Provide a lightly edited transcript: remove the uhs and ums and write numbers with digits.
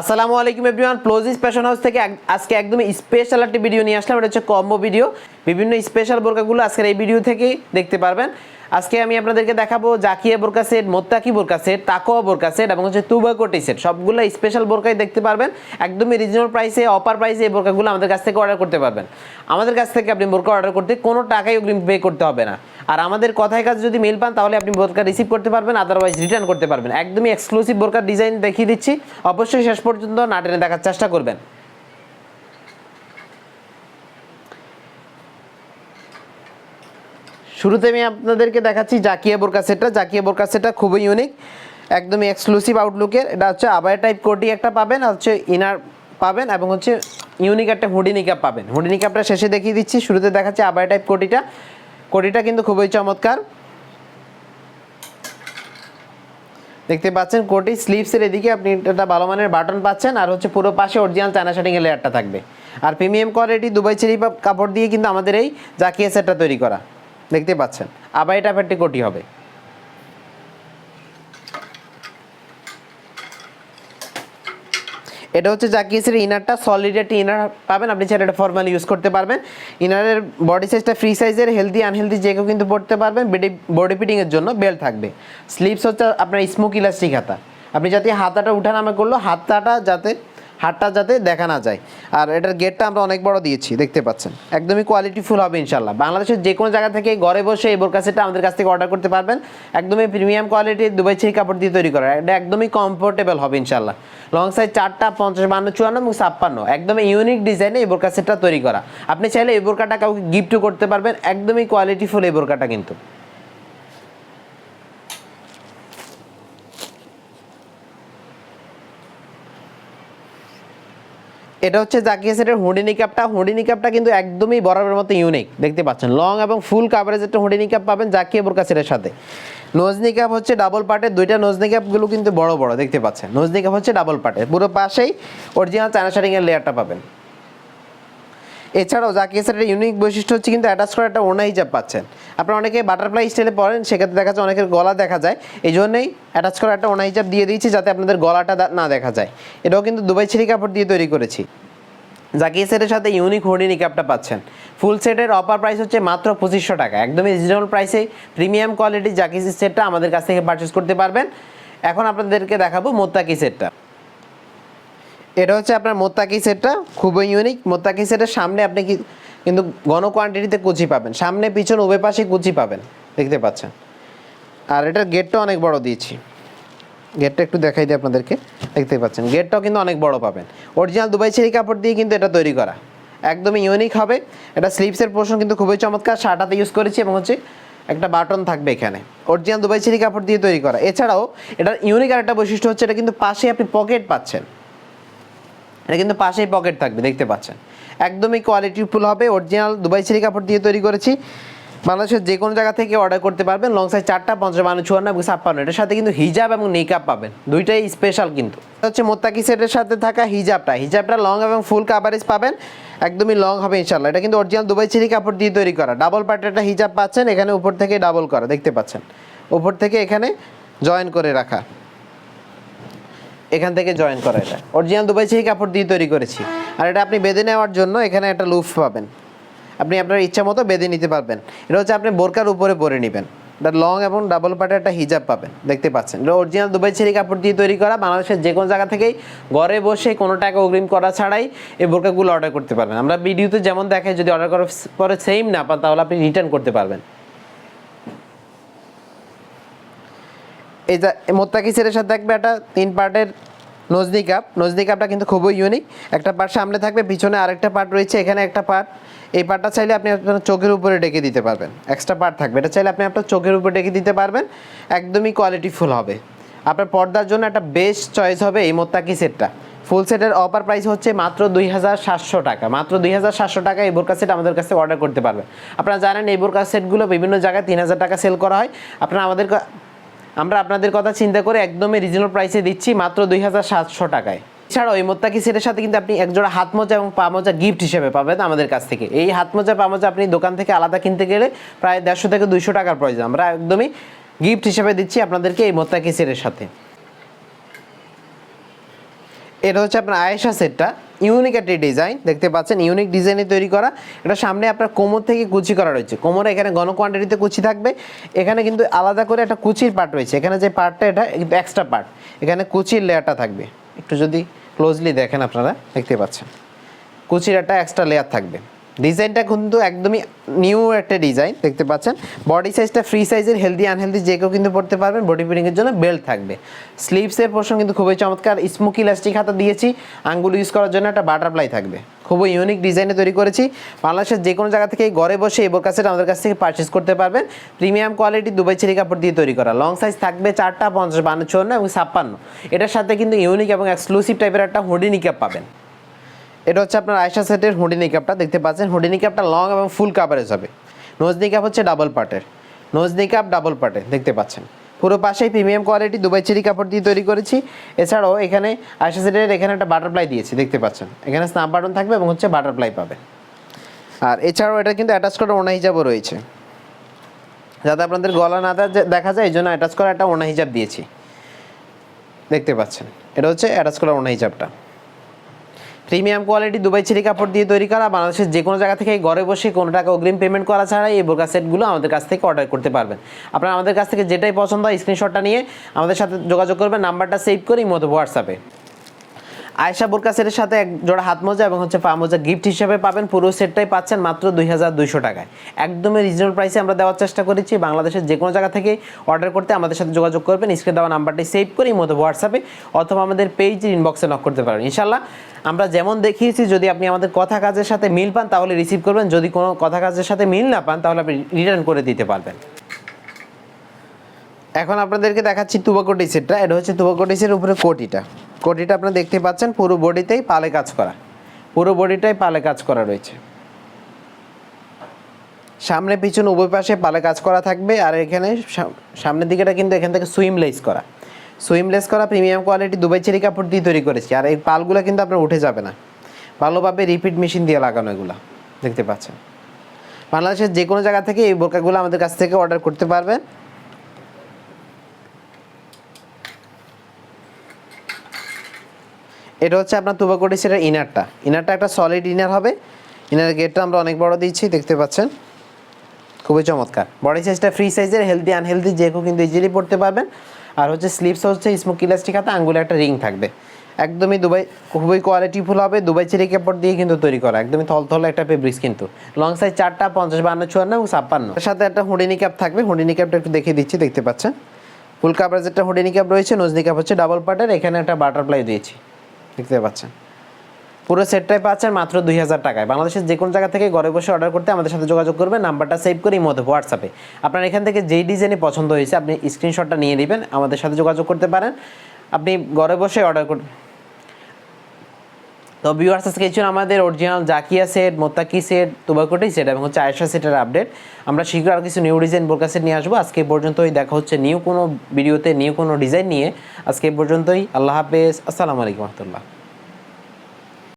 আসসালামু আলাইকুম everyone, প্লোজিস fashion house থেকে আজকে একদমই স্পেশাল একটা ভিডিও নিয়ে আসলাম। এটা হচ্ছে কম্বো ভিডিও। বিভিন্ন স্পেশাল বোরকাগুলো আজকের এই ভিডিও থেকেই দেখতে পারবেন। আজকে আমি আপনাদেরকে দেখাবো জাকিয়া বোরকা সেট, মোত্তাকি বোরকা সেট, তাকওয়া বোরকা সেট এবং হচ্ছে তুবাকোটি সেট। সবগুলো স্পেশাল বোরকাই দেখতে পারবেন। একদমই রিজনেবল প্রাইসে, অফার প্রাইসে এই বোরকাগুলো আমাদের কাছ থেকে অর্ডার করতে পারবেন। আমাদের কাছ থেকে আপনি বোরকা অর্ডার করতে কোনো টাকাই অগ্রিম পে করতে হবে না। আর আমাদের কথায় কাজ যদি মেল পান তাহলে আপনি বোরকা রিসিভ করতে পারবেন, আদারওয়াইজ রিটার্ন করতে পারবেন। একদমই এক্সক্লুসিভ বোরকার ডিজাইন দেখিয়ে দিচ্ছি, অবশ্যই শেষ পর্যন্ত না টেনে দেখার চেষ্টা করবেন। শুরুতে আমি আপনাদেরকে দেখাচ্ছি জাকিয়া বোরকা সেটটা। জাকিয়া বোরকা সেটটা খুবই ইউনিক, একদমই এক্সক্লুসিভ আউটলুকের। এটা হচ্ছে আবায়া টাইপ কোটি একটা পাবেন, আর হচ্ছে ইনার পাবেন এবং হচ্ছে ইউনিক একটা হুডি নিকাপ পাবেন। হুডি নিকাপটা শেষে দেখিয়ে দিচ্ছি। শুরুতে দেখাচ্ছি আবায়া টাইপ কোটিটা। কোটিটা কিন্তু খুবই চমৎকার, দেখতে পাচ্ছেন। কোটি স্লিভসের এদিকে আপনি একটা ভালো মানের বাটন পাচ্ছেন, আর হচ্ছে পুরো পাশে অরিজিনাল চায়না শাটিং এর লেয়ারটা থাকবে। আর প্রিমিয়াম কোয়ালিটি দুবাই চেরি কাপড় দিয়ে কিন্তু আমাদের এই জাকিয়া সেটটা তৈরি করা, দেখতে পাচ্ছেন। আবায়া টাইপ একটি কোটি হবে। এটা হচ্ছে জাকিয়া সেটের ইনারটা, সলিড একটা ইনার পাবেন। আপনি চাইলে এটা ফর্মালি ইউজ করতে পারবেন। ইনারের বডি সাইজটা ফ্রি সাইজের, হেলদি আনহেলদি যে কেউ কিন্তু পড়তে পারবেন। বডি ফিটিংয়ের জন্য বেল্ট থাকবে। স্লিভস হচ্ছে আপনার স্মোক ইলাস্টিক হাতা। আপনি যাতে হাতাটা উঠানামা করলো হাতটা যাতে দেখা না যায়। আর এটার গেটটা আমরা অনেক বড় দিয়েছি, দেখতে পাচ্ছেন। একদমই কোয়ালিটিফুল হবে ইনশাল্লাহ। বাংলাদেশের যে কোনো জায়গা থেকে ঘরে বসে এই বোরকা সেটটা আমাদের কাছ থেকে অর্ডার করতে পারবেন। একদমই প্রিমিয়াম কোয়ালিটির দুবাই চেরি কাপড় দিয়ে তৈরি করা। এটা একদমই কমফোর্টেবল হবে ইনশাল্লাহ। লং সাইজ 4টা, 50, 52, 54 এবং 56। একদমই ইউনিক ডিজাইনে এই বোরকা সেটটা তৈরি করা। আপনি চাইলে এই বোরকাটা কাউকে গিফটও করতে পারবেন। একদমই কোয়ালিটিফুল এই বোরকাটা কিন্তু। এটা হচ্ছে জাকিয়া সেটের হুডি নিকাপটা। হুডি নিকাপটা কিন্তু একদমই বরাবরের মতো ইউনিক, দেখতে পাচ্ছেন। লং এবং ফুল কাভারেজ একটা হুডি নিকাপ পাবেন জাকিয়া বোরকা সেটের সাথে। নোজ নিকাপ হচ্ছে ডাবল পার্টের, দুইটা নোজ নিকাপগুলো কিন্তু বড় বড়, দেখতে পাচ্ছেন। নোজ নিকাপ হচ্ছে ডাবল পার্টের, পুরো পাশেই অরিজিনাল চায়না শাটিং এর লেয়ারটা পাবেন। এছাড়াও জাকিয়া সেটের ইউনিক বৈশিষ্ট্য হচ্ছে কিন্তু অ্যাটাচ করা একটা ওড়না হিজাব পাচ্ছেন। আপনারা অনেকে বাটারফ্লাই স্টাইলে পরেন, সেক্ষেত্রে দেখা যায় অনেকের গলা দেখা যায়। এই জন্যই অ্যাটাচ করা একটা ওড়না হিজাব দিয়ে দিয়েছি, যাতে আপনাদের গলাটা না দেখা যায়। এটাও কিন্তু দুবাই চেরি কাপড় দিয়ে তৈরি করেছি। জাকিয়া সেটের সাথে ইউনিক হুডি নিকাপটা পাচ্ছেন। ফুল সেটের অফার প্রাইস হচ্ছে মাত্র 2500 টাকা। একদমই রিজনেবল প্রাইসে প্রিমিয়াম কোয়ালিটির জাকিয়া সেটটা আমাদের কাছ থেকে পারচেস করতে পারবেন। এখন আপনাদেরকে দেখাবো মোত্তাকি সেটটা। এটা হচ্ছে আপনার মোত্তাকি সেটটা, খুবই ইউনিক। মোত্তাকি সেটের সামনে আপনি কিন্তু ঘন কোয়ান্টিটিতে কুচি পাবেন, সামনে পিছন উভয় পাশে কুচি পাবেন, দেখতে পাচ্ছেন। আর এটার গেটটা অনেক বড় দিয়েছি, গেটটা একটু দেখাই দিই আপনাদেরকে, দেখতে পাচ্ছেন। গেটটাও কিন্তু অনেক বড় পাবেন। অরিজিনাল দুবাই চেরি কাপড় দিয়ে কিন্তু এটা তৈরি করা, একদমই ইউনিক হবে। এটা স্লিভসের পোর্শন কিন্তু খুবই চমৎকার, শার্টাতে ইউজ করেছি এবং হচ্ছে একটা বাটন থাকবে এখানে। অরিজিনাল দুবাই চেরি কাপড় দিয়ে তৈরি করা। এছাড়াও এটার ইউনিক আর একটা বৈশিষ্ট্য হচ্ছে এটা কিন্তু পাশে আপনি পকেট পাচ্ছেন। এটা কিন্তু পাশেই পকেট থাকবে, দেখতে পাচ্ছেন। একদমই কোয়ালিটিফুল হবে, অরিজিনাল দুবাই চেরি কাপড় দিয়ে তৈরি করেছি। বাংলাদেশের যে কোনো জায়গা থেকে অর্ডার করতে পারবেন। লং সাইজ 4টা, 50, 52, 54 এবং 56। এটার সাথে কিন্তু হিজাব এবং নিকাব পাবেন, দুইটাই স্পেশাল কিন্তু। এটা হচ্ছে মোত্তাকি সেটের সাথে থাকা হিজাবটা লং এবং ফুল কাভারেজ পাবেন, একদমই লং হবে ইনশাল্লাহ। এটা কিন্তু অরিজিনাল দুবাই চেরি কাপড় দিয়ে তৈরি করা। ডাবল পার্টের একটা হিজাব পাচ্ছেন, এখানে উপর থেকে ডাবল করা, দেখতে পাচ্ছেন। উপর থেকে এখানে জয়েন করে রাখা, এখান থেকে জয়েন করা। এটা অরিজিনাল দুবাই চেরি কাপড় দিয়ে তৈরি করেছি। আর এটা আপনি বেঁধে নেওয়ার জন্য এখানে একটা লুফ পাবেন, আপনি আপনার ইচ্ছা মতো বেঁধে নিতে পারবেন। এটা হচ্ছে আপনি বোরকার উপরে পরে নেবেন। এটা লং এবং ডাবল পার্টের একটা হিজাব পাবেন, দেখতে পাচ্ছেন। এটা অরিজিনাল দুবাই চেরি কাপড় দিয়ে তৈরি করা। বাংলাদেশের যে কোনো জায়গা থেকেই ঘরে বসে কোনো টাকা অগ্রিম করা ছাড়াই এই বোরকাগুলো অর্ডার করতে পারবেন। আমরা ভিডিওতে যেমন দেখাই, যদি অর্ডার করার পরে সেম না পান তাহলে আপনি রিটার্ন করতে পারবেন। এই যে মোত্তাকি সেটের সাথে থাকবে একটা 3 পার্টের নোজ নিকাপটা কিন্তু খুবই ইউনিক। একটা পার্ট সামনে থাকবে, পিছনে আরেকটা পার্ট রয়েছে, এখানে একটা পার্ট। এই পার্টটা চাইলে আপনি আপনার চোখের উপরে ডেকে দিতে পারবেন, এক্সট্রা পার্ট থাকবে। এটা চাইলে আপনি আপনার চোখের উপরে ডেকে দিতে পারবেন। একদমই কোয়ালিটিফুল হবে। আপনার পর্দার জন্য একটা বেস্ট চয়েস হবে এই মোত্তাকি সেটটা। ফুল সেটের অফার প্রাইস হচ্ছে মাত্র 2700 টাকা। মাত্র 2700 টাকা এই বোরকা সেট আমাদের কাছে অর্ডার করতে পারবেন। আপনারা জানেন এই বোরকা সেটগুলো বিভিন্ন জায়গায় 3000 টাকা সেল করা হয়। আমরা আপনাদের কথা চিন্তা করে একদমই রিজনেবল প্রাইসে দিচ্ছি মাত্র 2700 টাকায়। এছাড়াও এই মোত্তাকি সেটের সাথে কিন্তু আপনি একজোড়া হাত মোজা এবং পা মোজা গিফট হিসেবে পাবেন আমাদের কাছ থেকে। এই হাত মোজা, পা মোজা আপনি দোকান থেকে আলাদা কিনতে গেলে প্রায় 150 থেকে 200 টাকার প্রয়োজন। আমরা একদমই গিফট হিসেবে দিচ্ছি আপনাদেরকে এই মোত্তাকি সেটের সাথে। এটা হচ্ছে আপনার আয়েশা সেটটা, ইউনিক একটি ডিজাইন দেখতে পাচ্ছেন, ইউনিক ডিজাইনে তৈরি করা। এটা সামনে আপনার কোমর থেকে কুচি করা রয়েছে, কোমরে এখানে ঘন কোয়ান্টিটিতে কুচি থাকবে, এখানে কিন্তু আলাদা করে একটা কুচির পার্ট রয়েছে, এখানে যে পার্টটা এটা কিন্তু এক্সট্রা পার্ট, এখানে কুচির লেয়ারটা থাকবে, একটু যদি ক্লোজলি দেখেন আপনারা দেখতে পাচ্ছেন কুচির একটা এক্সট্রা লেয়ার থাকবে। ডিজাইনটা কিন্তু একদমই নিউ একটা ডিজাইন দেখতে পাচ্ছেন। বডি সাইজটা ফ্রি সাইজের, হেলদি আনহেলদি যে কেউ কিন্তু পড়তে পারবেন। বডি ফিটিংয়ের জন্য বেল্ট থাকবে। স্লিভসের পোর্শন কিন্তু খুবই চমৎকার, স্মোকি ইলাস্টিক হাতা দিয়েছি, আঙ্গুল ইউজ করার জন্য একটা বাটারফ্লাই থাকবে। খুবই ইউনিক ডিজাইনে তৈরি করেছি। বাংলাদেশের যে কোনো জায়গা থেকে ঘরে বসে এই বোরকা সেট আমাদের কাছ থেকে পারচেস করতে পারবেন। প্রিমিয়াম কোয়ালিটি দুবাই চেরি কাপড় দিয়ে তৈরি করা। লং সাইজ থাকবে 4টা, 50, 52, 54 এবং 56। এটার সাথে কিন্তু ইউনিক এবং এক্সক্লুসিভ টাইপের একটা হুডি নিকাপ পাবেন। এটা হচ্ছে আপনার আয়েশা সেটের হুডি নিকাপটা দেখতে পাচ্ছেন। হুডি নিকাপটা লং এবং ফুল কাভারেজ হবে। নোজ নিকাপ হচ্ছে ডাবল পার্টের, নোজ নিকাপ ডাবল পার্টের দেখতে পাচ্ছেন। পুরো পাশেই প্রিমিয়াম কোয়ালিটি দুবাই চেরি কাপড় দিয়ে তৈরি করেছি। এছাড়াও এখানে আয়েশা সেটের এখানে একটা বাটারফ্লাই দিয়েছি দেখতে পাচ্ছেন, এখানে স্ন্যাপ বাটন থাকবে এবং হচ্ছে বাটারফ্লাই পাবে। আর এছাড়াও এটা কিন্তু অ্যাটাচ করা ওড়না হিজাবও রয়েছে, যাতে আপনাদের গলা না দেখা যায়, এই জন্য অ্যাটাচ করা একটা ওড়না হিজাব দিয়েছি দেখতে পাচ্ছেন। এটা হচ্ছে অ্যাটাচ করা ওড়না হিজাবটা। প্রিমিয়াম কোয়ালিটি দুবাই চেরি কাপড় দিয়ে তৈরি করা। বাংলাদেশের যে কোনো জায়গা থেকে ঘরে বসে কোনো টাকা অগ্রিম পেমেন্ট করা ছাড়াই এই বোরকা সেটগুলো আমাদের কাছ থেকে অর্ডার করতে পারবেন। আপনারা আমাদের কাছ থেকে যেটাই পছন্দ হয় স্ক্রিনশটটা নিয়ে আমাদের সাথে যোগাযোগ করবেন, নাম্বারটা সেভ করে মতো হোয়াটসঅ্যাপে। আয়েশা বোরকা সেটের সাথে এক জোড়া হাত মোজা এবং হচ্ছে পা মোজা গিফট হিসেবে পাবেন। পুরো সেটটাই পাচ্ছেন মাত্র 2200 টাকায়। একদমই রিজনেবল প্রাইসে আমরা দেওয়ার চেষ্টা করেছি। বাংলাদেশের যে কোনো জায়গা থেকে অর্ডার করতে আমাদের সাথে যোগাযোগ করবেন, স্ক্রিনে দেওয়া নাম্বারটি সেভ করে মতো হোয়াটসঅ্যাপে অথবা আমাদের পেজের ইনবক্সে নক করতে পারেন। ইনশাল্লাহ আমরা যেমন দেখিয়েছি, যদি আপনি আমাদের কথা কাজের সাথে মিল পান তাহলে রিসিভ করবেন, যদি কোনো কথা কাজের সাথে মিল না পান তাহলে আপনি রিটার্ন করে দিতে পারবেন। এখন আপনাদেরকে দেখাচ্ছি তুবাকোটি সেটটা। এটা হচ্ছে তুবাকোটিসের উপরে কোটিটা, কোটিটা আপনারা দেখতে পাচ্ছেন পুরো বডিতেই পালে কাজ করা, পুরো বডিটাই পালে কাজ করা রয়েছে। সামনে পিছনে উভয় পাশে পালে কাজ করা থাকবে। আর এখানে সামনের দিকেটা কিন্তু এখান থেকে সুইমলেস করা, সুইমলেস করা প্রিমিয়াম কোয়ালিটি দুবাই চেরি কাপড় দিয়ে তৈরি করেছি। আর এই পালগুলো কিন্তু আপনার উঠে যাবে না, ভালোভাবে রিপিট মেশিন দিয়ে লাগানো এগুলো দেখতে পাচ্ছেন। বাংলাদেশের যে কোনো জায়গা থেকে এই বোরকাগুলো আমাদের কাছ থেকে অর্ডার করতে পারবেন। এটা হচ্ছে আপনার তুবাকোটি সেটের ইনারটা, ইনারটা একটা সলিড ইনার হবে। ইনারের গেটটা আমরা অনেক বড় দিচ্ছি দেখতে পাচ্ছেন, খুবই চমৎকার। বডি সাইজটা ফ্রি সাইজের, হেলদি আনহেলদি যে কেউ কিন্তু ইজিলি পড়তে পারবেন। আর হচ্ছে স্লিভস হচ্ছে স্মোক ইলাস্টিক হাতে, আঙ্গুলে একটা রিং থাকবে। একদমই দুবাই, খুবই কোয়ালিটিফুল হবে। দুবাই চেরি কাপড় দিয়ে কিন্তু তৈরি করা, একদমই থলথলে একটা ফেব্রিক্স কিন্তু। লং সাইজ 4টা, 50, 52, 54 এবং 56। এর সাথে একটা হুডি নিকাপ থাকবে, হুডি নিকাপটা একটু দেখিয়ে দিচ্ছি দেখতে পাচ্ছেন। ফুল কাভারেজ একটা হুডি নিকাপ রয়েছে, নোজ নিকাপ হচ্ছে ডাবল পার্টের, এখানে একটা বাটারফ্লাই দিয়েছি দেখতে পাচ্ছেন। পুরো সেটটাই পাচ্ছেন মাত্র 2000 টাকায়। বাংলাদেশের যে কোনো জায়গা থেকে ঘরে বসে অর্ডার করতে আমাদের সাথে যোগাযোগ করবেন, নাম্বারটা সেভ করে মতো হোয়াটসঅ্যাপে। আপনার এখান থেকে যেই ডিজাইনে পছন্দ হয়েছে আপনি স্ক্রিনশটটা নিয়ে নেবেন, আমাদের সাথে যোগাযোগ করতে পারেন। আপনি ঘরে বসে অর্ডার করুন। তো ভিউয়ার্স, আজকে ছিল আমাদের অরিজিনাল জাকিয়া সেট, মোত্তাকি সেট, তুবাকোটি সেট এবং হচ্ছে আয়েশা সেটের আপডেট। আমরা শীঘ্র আর কিছু নিউ ডিজাইন বোরকা সেট নিয়ে আসবো। আজকে পর্যন্তই, দেখা হচ্ছে নিউ কোনো ভিডিওতে নিউ কোনো ডিজাইন নিয়ে। আজকে পর্যন্তই, আল্লাহ হাফেজ, আসসালামু আলাইকুম রহমতুল্লাহ।